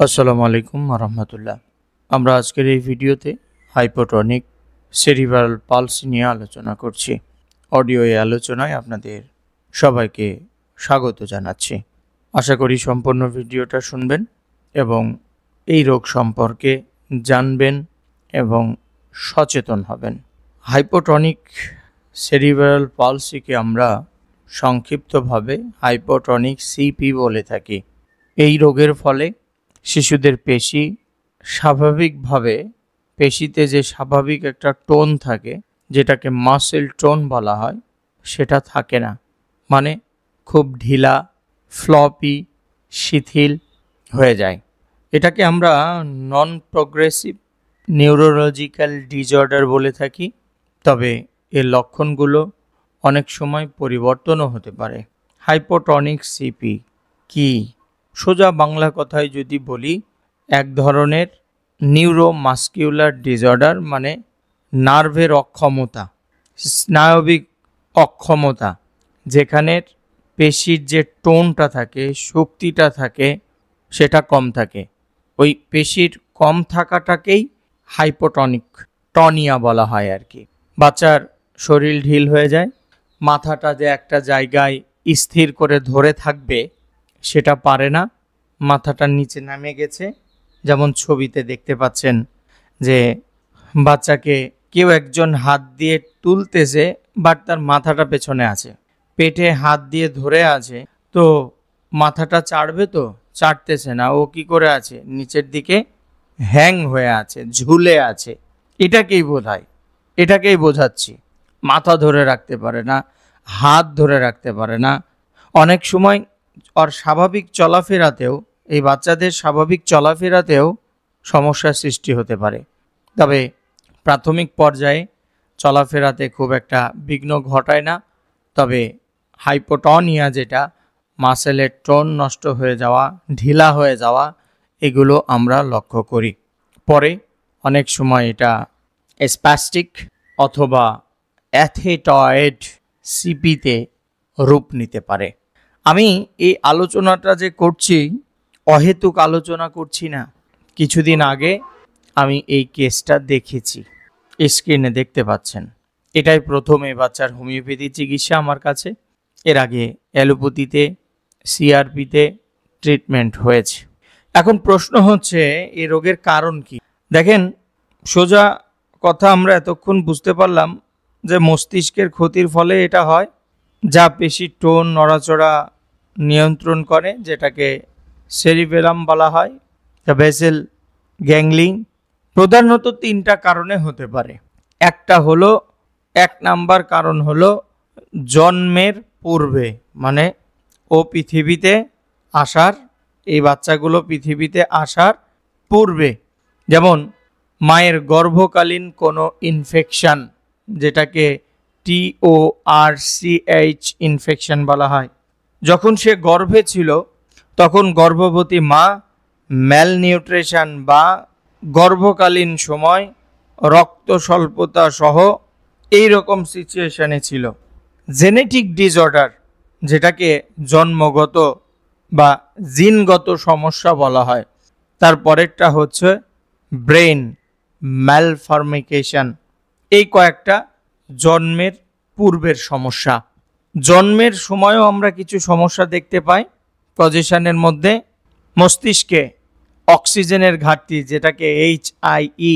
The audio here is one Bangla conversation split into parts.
আসসালামু আলাইকুম রহমতুল্লাহ। আমরা আজকের এই ভিডিওতে হাইপোটনিক সেরিব্রাল পালসি নিয়ে আলোচনা করছি। অডিও এই আলোচনায় আপনাদের সবাইকে স্বাগত জানাচ্ছি। আশা করি সম্পূর্ণ ভিডিওটা শুনবেন এবং এই রোগ সম্পর্কে জানবেন এবং সচেতন হবেন। হাইপোটনিক সেরিব্রাল পালসিকে আমরা সংক্ষিপ্তভাবে হাইপোটনিক সিপি বলে থাকি। এই রোগের ফলে শিশুদের পেশি স্বাভাবিকভাবে পেশিতে যে স্বাভাবিক একটা টোন থাকে, যেটাকে মাসেল টোন বলা হয়, সেটা থাকে না। মানে খুব ঢিলা, ফ্লপি, শিথিল হয়ে যায়। এটাকে আমরা নন প্রোগ্রেসিভ নিউরোলজিক্যাল ডিসঅর্ডার বলে থাকি। তবে এর লক্ষণগুলো অনেক সময় পরিবর্তনও হতে পারে। হাইপোটনিক সিপি কি? সোজা বাংলা কথায় যদি বলি, এক ধরনের নিউরোমাস্কিউলার ডিসঅর্ডার, মানে নার্ভের অক্ষমতা, স্নায়বিক অক্ষমতা, যেখানের পেশির যে টোনটা থাকে, শক্তিটা থাকে, সেটা কম থাকে। ওই পেশির কম থাকাটাকেই হাইপোটনিক টনিয়া বলা হয় আর কি। বাচ্চার শরীর ঢিল হয়ে যায়, মাথাটা যে একটা জায়গায় স্থির করে ধরে থাকবে সেটা পারে না, মাথাটার নিচে নামে গেছে। যেমন ছবিতে দেখতে পাচ্ছেন যে বাচ্চাকে কেউ একজন হাত দিয়ে তুলতেছে, বাট তার মাথাটা পেছনে আছে, পেটে হাত দিয়ে ধরে আছে, তো মাথাটা চাড়বে, তো চাড়তেছে না। ও কি করে আছে? নিচের দিকে হ্যাং হয়ে আছে, ঝুলে আছে। এটাকেই বোঝায়, এটাকেই বোঝাচ্ছি। মাথা ধরে রাখতে পারে না, হাত ধরে রাখতে পারে না। অনেক সময় ওর স্বাভাবিক চলাফেরাতেও, এই বাচ্চাদের স্বাভাবিক চলাফেরাতেও সমস্যার সৃষ্টি হতে পারে। তবে প্রাথমিক পর্যায়ে চলাফেরাতে খুব একটা বিঘ্ন ঘটায় না। তবে হাইপোটনিয়া, যেটা মাসেলের টোন নষ্ট হয়ে যাওয়া, ঢিলা হয়ে যাওয়া, এগুলো আমরা লক্ষ্য করি। পরে অনেক সময় এটা স্প্যাস্টিক অথবা অ্যাথেটয়েড সিপিতে রূপ নিতে পারে। আমি এই আলোচনাটা যে করছি, অহেতুক আলোচনা করছি না। কিছুদিন আগে আমি এই কেসটা দেখেছি, স্ক্রিনে দেখতে পাচ্ছেন। এটাই প্রথম এই বাচ্চার হোমিওপ্যাথি চিকিৎসা আমার কাছে। এর আগে অ্যালোপ্যাথিতে, সিআরপিতে ট্রিটমেন্ট হয়েছে। এখন প্রশ্ন হচ্ছে, এই রোগের কারণ কি? দেখেন, সোজা কথা আমরা এতক্ষণ বুঝতে পারলাম যে মস্তিষ্কের ক্ষতির ফলে এটা হয়, যা পেশির টোন, নড়াচড়া নিয়ন্ত্রণ করে, যেটাকে সেরিবেলাম বলা হয়, দ্য বেসেল গ্যাংলিং। প্রধানত তিনটা কারণে হতে পারে। এক নাম্বার কারণ হলো জন্মের পূর্বে, মানে ও পৃথিবীতে আসার, এই বাচ্চাগুলো পৃথিবীতে আসার পূর্বে, যেমন মায়ের গর্ভকালীন কোনো ইনফেকশান, যেটাকে TORCH ইনফেকশন বলা হয়। যখন সে গর্ভে ছিল, তখন গর্ভবতী মা ম্যালনিউট্রিশন বা গর্ভকালীন সময় রক্ত স্বল্পতা সহ এই রকম সিচুয়েশনে ছিল। জেনেটিক ডিসঅর্ডার, যেটাকে জন্মগত বা জিনগত সমস্যা বলা হয়। তারপরেরটা হচ্ছে ব্রেন ম্যালফরমেশন। এই কয়েকটা জন্মের পূর্বের সমস্যা। জন্মের সময়ও আমরা কিছু সমস্যা দেখতে পাই। পজিশনের মধ্যে মস্তিষ্কে অক্সিজেনের ঘাটতি, যেটাকে HIE,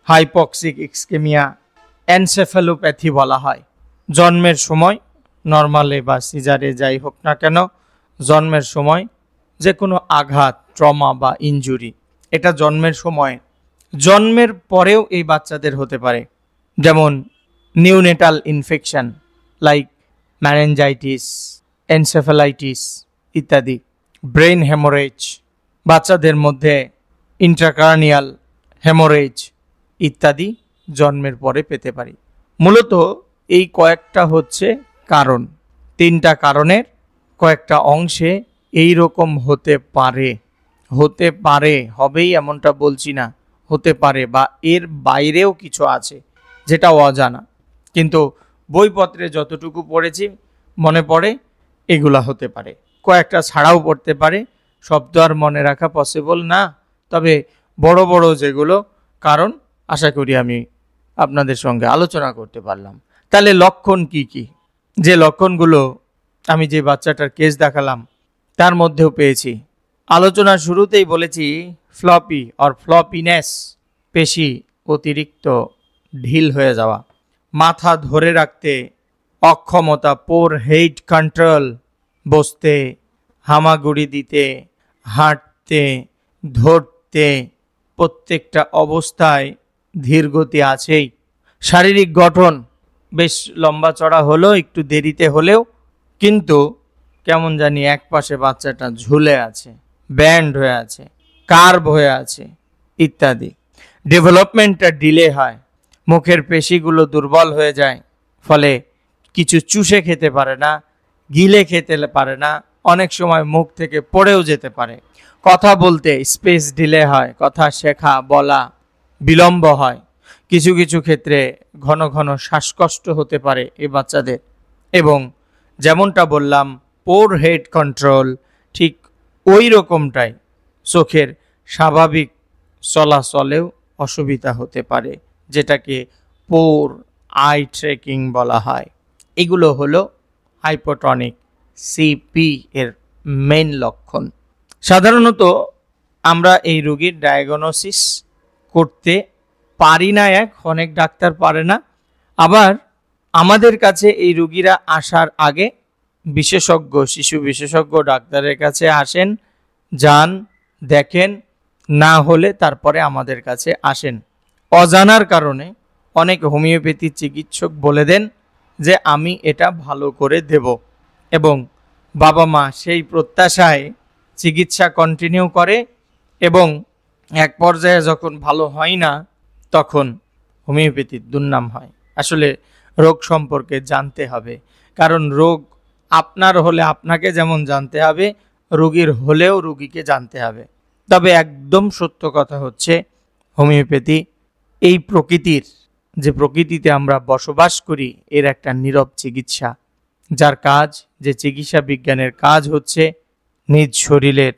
হাইপক্সিক ইস্কেমিয়া এনসেফালোপ্যাথি বলা হয়। জন্মের সময় নর্মালে বা সিজারে যাই হোক না কেন, জন্মের সময় যে কোনো আঘাত, ট্রমা বা ইনজুরি, এটা জন্মের সময়। জন্মের পরেও এই বাচ্চাদের হতে পারে, যেমন neonatal infection like meningitis, encephalitis ইত্যাদি। ব্রেন হেমোরেজ, বাচ্চাদের মধ্যে ইন্ট্রাক্রানিয়াল হেমোরেজ ইত্যাদি জন্মের পরে পেতে পারি। মূলত এই কয়েকটা হচ্ছে কারণ। তিনটা কারণের কয়েকটা অংশে এই রকম হতে পারে। হতে পারে, হবেই এমনটা বলছি না, হতে পারে, বা এর বাইরেও কিছু আছে যেটা অজানা, কিন্তু বইপত্রে যতটুকু পড়েছি মনে পড়ে এগুলা হতে পারে। কয়েকটা ছাড়াও পড়তে পারে, সব তো আর মনে রাখা পসিবল না, তবে বড় বড় যেগুলো কারণ আশা করি আমি আপনাদের সঙ্গে আলোচনা করতে পারলাম। তাহলে লক্ষণ কি কি? যে লক্ষণগুলো আমি যে বাচ্চাটার কেস দেখালাম তার মধ্যেও পেয়েছি। আলোচনার শুরুতেই বলেছি ফ্লপি অর ফ্লপিনেস, পেশি অতিরিক্ত ঢিল হয়ে যাওয়া, মাথা ধরে রাখতে অক্ষমতা, পোর হেড কন্ট্রোল, বসতে, হামাগুড়ি দিতে, হাঁটতে, ধরতে, প্রত্যেকটা অবস্থায় ধীরগতি আছেই। শারীরিক গঠন বেশ লম্বা চড়া হলো, একটু দেরিতে হলেও, কিন্তু কেমন জানি এক পাশে বাচ্চাটা ঝুলে আছে, ব্যান্ড হয়ে আছে, কার্ভ হয়ে আছে ইত্যাদি। ডেভেলপমেন্টটা ডিলে হয়, মুখের পেশিগুলো দুর্বল হয়ে যায়, ফলে কিছু চুষে খেতে পারে না, গিলে খেতে পারে না, অনেক সময় মুখ থেকে পড়েও যেতে পারে। কথা বলতে স্পেস ডিলে হয়, কথা শেখা বলা বিলম্ব হয়, কিছু কিছু ক্ষেত্রে ঘন ঘন শ্বাসকষ্ট হতে পারে এই বাচ্চাদের। এবং যেমনটা বললাম পোর হেড কন্ট্রোল, ঠিক ওই রকমটাই চোখের স্বাভাবিক চলাচলেও অসুবিধা হতে পারে, যেটাকে পোর আই ট্রেকিং বলা হয়। এগুলো হলো হাইপোটনিক সিপি এর মেইন লক্ষণ। সাধারণত আমরা এই রোগীর ডায়াগনোসিস করতে পারি না, অনেক ডাক্তার পারে না। আবার আমাদের কাছে এই রোগীরা আসার আগে বিশেষজ্ঞ, শিশু বিশেষজ্ঞ ডাক্তারের কাছে আসেন, যান, দেখেন, না হলে তারপরে আমাদের কাছে আসেন। অজানার কারণে অনেক হোমিওপ্যাথি চিকিৎসক বলে দেন যে আমি এটা ভালো করে দেব, এবং বাবা মা সেই প্রত্যাশায় চিকিৎসা কন্টিনিউ করে, এবং এক পর্যায়ে যখন ভালো হয় না তখন হোমিওপ্যাথির দুর্নাম হয়। আসলে রোগ সম্পর্কে জানতে হবে, কারণ রোগ আপনার হলে আপনাকে যেমন জানতে হবে, রোগীর হলেও রোগীকে জানতে হবে। তবে একদম সত্য কথা হচ্ছে হোমিওপ্যাথি এই প্রকৃতির, যে প্রকৃতিতে আমরা বসবাস করি, এর একটা নীরব চিকিৎসা, যার কাজ, যে চিকিৎসা বিজ্ঞানের কাজ হচ্ছে নিজ শরীরের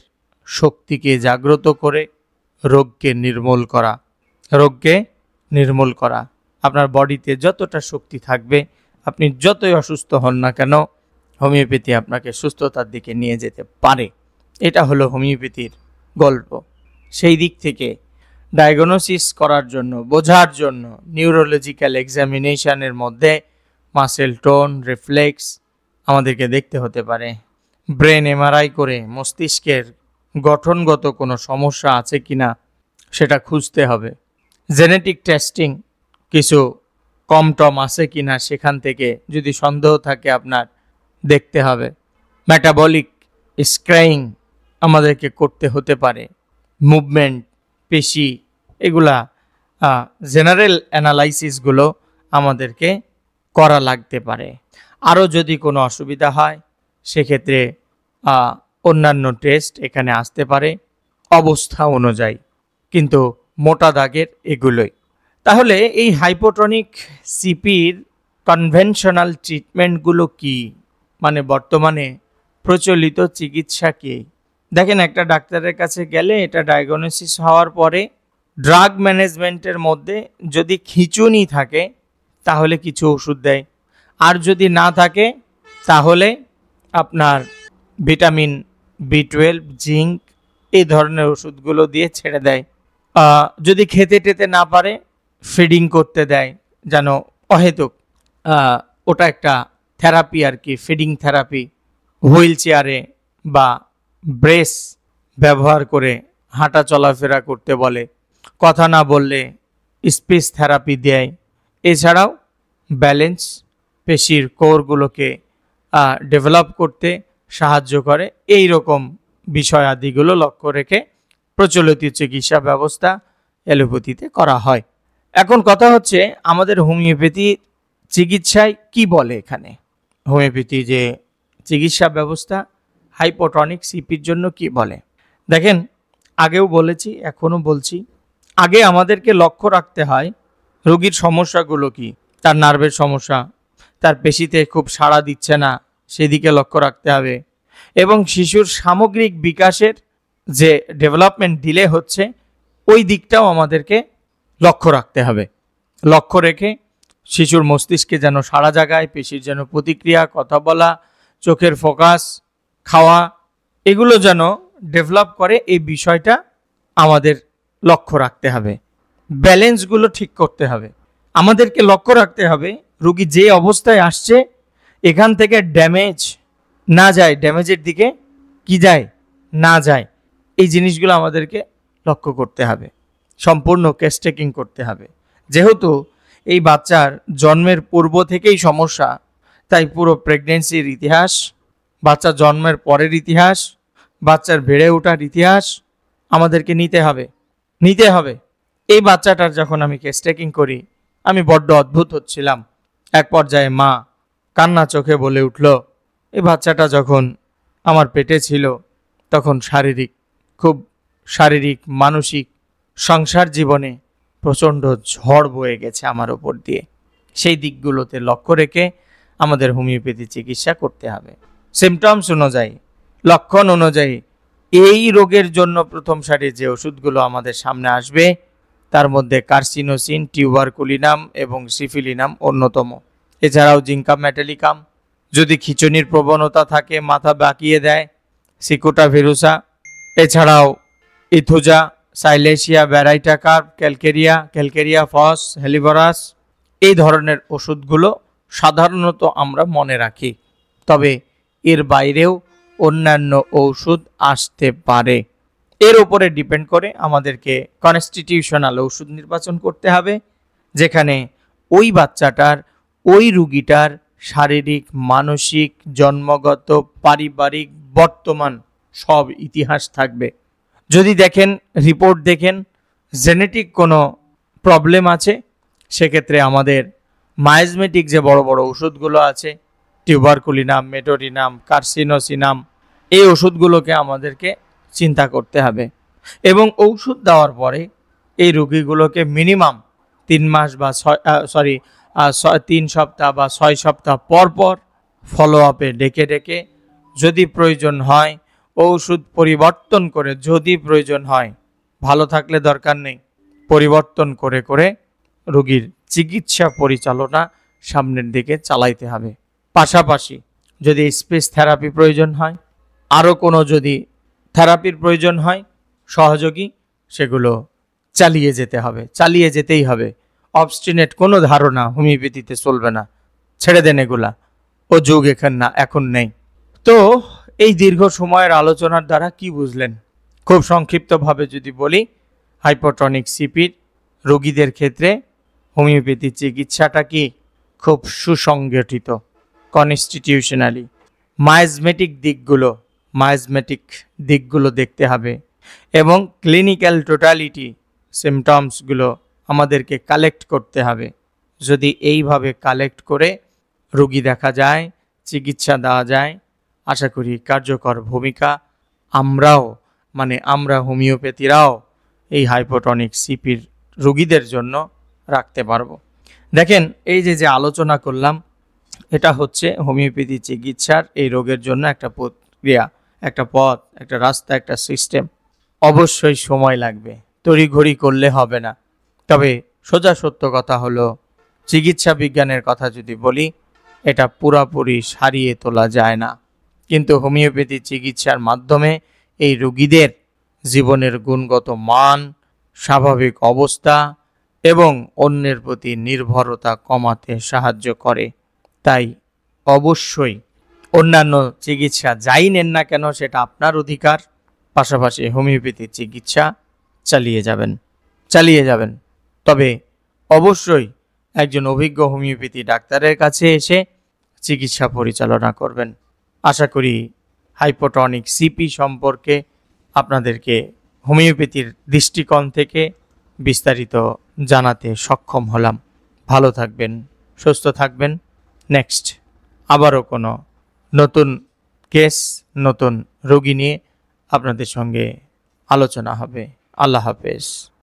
শক্তিকে জাগ্রত করে রোগকে নির্মূল করা। রোগকে নির্মূল করা, আপনার বডিতে যতটা শক্তি থাকবে, আপনি যতই অসুস্থ হন না কেন, হোমিওপ্যাথি আপনাকে সুস্থতার দিকে নিয়ে যেতে পারে। এটা হলো হোমিওপ্যাথির গল্প। সেই দিক থেকে ডায়াগনোসিস করার জন্য, বোঝার জন্য নিউরোলজিক্যাল এক্সামিনেশনের মধ্যে মাসেল টোন, রিফ্লেক্স আমাদেরকে দেখতে হতে পারে। ব্রেন এমআরআই করে মস্তিষ্কের গঠনগত কোনো সমস্যা আছে কিনা সেটা খুঁজতে হবে। জেনেটিক টেস্টিং কিছু কম টম আছে কিনা সেখান থেকে যদি সন্দেহ থাকে আপনার দেখতে হবে। মেটাবলিক স্ক্যানিং আমাদেরকে করতে হতে পারে। মুভমেন্ট, পেশি, এগুলা জেনারেল অ্যানালাইসিসগুলো আমাদেরকে করা লাগতে পারে। আরও যদি কোনো অসুবিধা হয় সেক্ষেত্রে অন্যান্য টেস্ট এখানে আসতে পারে অবস্থা অনুযায়ী, কিন্তু মোটা দাগের এগুলোই। তাহলে এই হাইপোটনিক সিপির কনভেনশনাল ট্রিটমেন্টগুলো কি, মানে বর্তমানে প্রচলিত চিকিৎসা কি? দেখেন, একটা ডাক্তারের কাছে গেলে এটা ডায়াগনোসিস হওয়ার পরে ড্রাগ ম্যানেজমেন্টের মধ্যে যদি খিঁচুনি থাকে তাহলে কিছু ওষুধ দেয়, আর যদি না থাকে তাহলে আপনার ভিটামিন B12, জিঙ্ক, এই ধরনের ওষুধগুলো দিয়ে ছেড়ে দেয়। যদি খেতে টেতে না পারে ফিডিং করতে দেয়, যেন অহেতুক, ওটা একটা থেরাপি আর কি, ফিডিং থেরাপি। হুইল চেয়ারে বা ব্রেস ব্যবহার করে হাঁটা চলাফেরা করতে বলে, কথা না বললে স্পিচ থেরাপি দেয়। এছাড়াও ব্যালেন্স, পেশির কোরগুলোকে ডেভেলপ করতে সাহায্য করে। এই রকম বিষয়াদিগুলো লক্ষ্য রেখে প্রচলিত চিকিৎসা ব্যবস্থা অ্যালোপ্যাথিতে করা হয়। এখন কথা হচ্ছে আমাদের হোমিওপ্যাথি চিকিৎসায় কি বলে। এখানে হোমিওপ্যাথি যে চিকিৎসা ব্যবস্থা হাইপোটনিক সিপির জন্য কি বলে, দেখেন, আগেও বলেছি, এখনও বলছি, আগে আমাদেরকে লক্ষ্য রাখতে হয় রোগীর সমস্যাগুলো কি। তার নার্ভের সমস্যা, তার পেশিতে খুব সাড়া দিচ্ছে না, সেদিকে লক্ষ্য রাখতে হবে, এবং শিশুর সামগ্রিক বিকাশের যে ডেভেলপমেন্ট ডিলে হচ্ছে ওই দিকটাও আমাদেরকে লক্ষ্য রাখতে হবে। লক্ষ্য রেখে শিশুর মস্তিষ্কে যেন সারা জাগায়, পেশির যেন প্রতিক্রিয়া, কথা বলা, চোখের ফোকাস, খাওয়া, এগুলো যেন ডেভেলপ করে, এই বিষয়টা আমাদের লক্ষ্য রাখতে হবে। ব্যালেন্সগুলো ঠিক করতে হবে। আমাদেরকে লক্ষ্য রাখতে হবে রোগী যে অবস্থায় আসছে এখান থেকে ড্যামেজ না যায়, ড্যামেজের দিকে কি যায় না যায়, এই জিনিসগুলো আমাদেরকে লক্ষ্য করতে হবে। সম্পূর্ণ কেস টেকিং করতে হবে। যেহেতু এই বাচ্চার জন্মের পূর্ব থেকেই সমস্যা, তাই পুরো প্রেগনেন্সির ইতিহাস, বাচ্চা জন্মের পরের ইতিহাস, বাচ্চার বেড়ে ওঠার ইতিহাস আমাদেরকে নিতে হবে। এই বাচ্চাটার যখন আমি কেস টেকিং করি, আমি বড্ড অদ্ভুত হচ্ছিলাম। এক পর্যায়ে মা কান্না চোখে বলে উঠল, এই বাচ্চাটা যখন আমার পেটে ছিল তখন খুব শারীরিক, মানসিক, সংসার জীবনে প্রচণ্ড ঝড় বয়ে গেছে আমার ওপর দিয়ে। সেই দিকগুলোতে লক্ষ্য রেখে আমাদের হোমিওপ্যাথি চিকিৎসা করতে হবে। সিমটমস অনুযায়ী, লক্ষণ অনুযায়ী এই রোগের জন্য প্রথম সারির যে ওষুধগুলো আমাদের সামনে আসবে তার মধ্যে কার্সিনোসিন, টিউবারকুলিনাম এবং সিফিলিনাম অন্যতম। এছাড়াও জিঙ্কাম মেটালিকাম, যদি খিঁচুনির প্রবণতা থাকে, মাথা বাঁকিয়ে দেয়, সিকুটা ভিরুসা, এছাড়াও ইথুজা, সাইলেশিয়া, ব্যারাইটা কার্প, ক্যালকেরিয়া ফস, হেলিভরাস, এই ধরনের ওষুধগুলো সাধারণত আমরা মনে রাখি। তবে এর বাইরেও অন্যান্য ঔষধ আসতে পারে। এর উপরে ডিপেন্ড করে আমাদেরকে কনস্টিটিউশনাল ওষুধ নির্বাচন করতে হবে, যেখানে ওই বাচ্চাটার, ওই রুগীটার শারীরিক, মানসিক, জন্মগত, পারিবারিক, বর্তমান সব ইতিহাস থাকবে। যদি দেখেন, রিপোর্ট দেখেন জেনেটিক কোনো প্রবলেম আছে, সেক্ষেত্রে আমাদের মায়াজমেটিক যে বড় বড় ওষুধগুলো আছে, টিউবারকুলিনাম, মেটোরিনাম, কার্সিনোসিনাম, এই ওষুধগুলোকে আমাদেরকে চিন্তা করতে হবে। এবং ঔষধ দেওয়ার পরে এই রোগীগুলোকে মিনিমাম 3 মাস বা 3 সপ্তাহ বা 6 সপ্তাহ পর পর ফলো আপে ডেকে যদি প্রয়োজন হয় ঔষধ পরিবর্তন করে, যদি প্রয়োজন হয়, ভালো থাকলে দরকার নেই, পরিবর্তন করে রোগীর চিকিৎসা পরিচালনা সামনের দিকে চালাইতে হবে। পাশাপাশি যদি স্পেস থেরাপি প্রয়োজন হয়, আরও কোনো যদি থেরাপির প্রয়োজন হয় সহযোগী, সেগুলো চালিয়ে যেতেই হবে। অবস্টিনেট কোনো ধারণা হোমিওপ্যাথিতে চলবে না, ছেড়ে দেন এগুলা, ও যুগ এখন নেই। তো এই দীর্ঘ সময়ের আলোচনার দ্বারা কি বুঝলেন? খুব সংক্ষিপ্তভাবে যদি বলি, হাইপোটনিক সিপির রোগীদের ক্ষেত্রে হোমিওপ্যাথি চিকিৎসাটা কি খুব সুসংগঠিত, কনস্টিটিউশনালি। মায়াজমেটিক দিকগুলো দেখতে হবে এবং ক্লিনিক্যাল টোটালিটি সিমটমসগুলো আমাদেরকে কালেক্ট করতে হবে। যদি এইভাবে কালেক্ট করে রোগী দেখা যায়, চিকিৎসা দেওয়া যায়, আশা করি কার্যকর ভূমিকা আমরা হোমিওপ্যাথিরাও এই হাইপোটনিক সিপির রোগীদের জন্য রাখতে পারবো। দেখেন, এই যে আলোচনা করলাম, এটা হচ্ছে হোমিওপ্যাথি চিকিৎসার এই রোগের জন্য একটা প্রক্রিয়া, একটা পথ, একটা রাস্তা, একটা সিস্টেম। অবশ্যই সময় লাগবে, তড়িঘড়ি করলে হবে না। তবে সোজা সত্য কথা হলো, চিকিৎসা বিজ্ঞানের কথা যদি বলি, এটা পুরোপুরি সারিয়ে তোলা যায় না। কিন্তু হোমিওপ্যাথি চিকিৎসার মাধ্যমে এই রোগীদের জীবনের গুণগত মান, স্বাভাবিক অবস্থা এবং অন্যের প্রতি নির্ভরতা কমাতে সাহায্য করে। তাই অবশ্যই অন্যান্য চিকিৎসা যাই নেন না কেন, সেটা আপনার অধিকার। পাশাপাশি হোমিওপ্যাথি চিকিৎসা চালিয়ে যাবেন। তবে অবশ্যই একজন অভিজ্ঞ হোমিওপ্যাথি ডাক্তারের কাছে এসে চিকিৎসা পরিচালনা করবেন। আশা করি হাইপোটনিক সিপি সম্পর্কে আপনাদেরকে হোমিওপ্যাথির দৃষ্টিকোণ থেকে বিস্তারিত জানাতে সক্ষম হলাম। ভালো থাকবেন, সুস্থ থাকবেন। নেক্সট আবারও কোনো নতুন কেস, নতুন রোগী নিয়ে আপনাদের সঙ্গে আলোচনা হবে। আল্লাহ হাফেজ।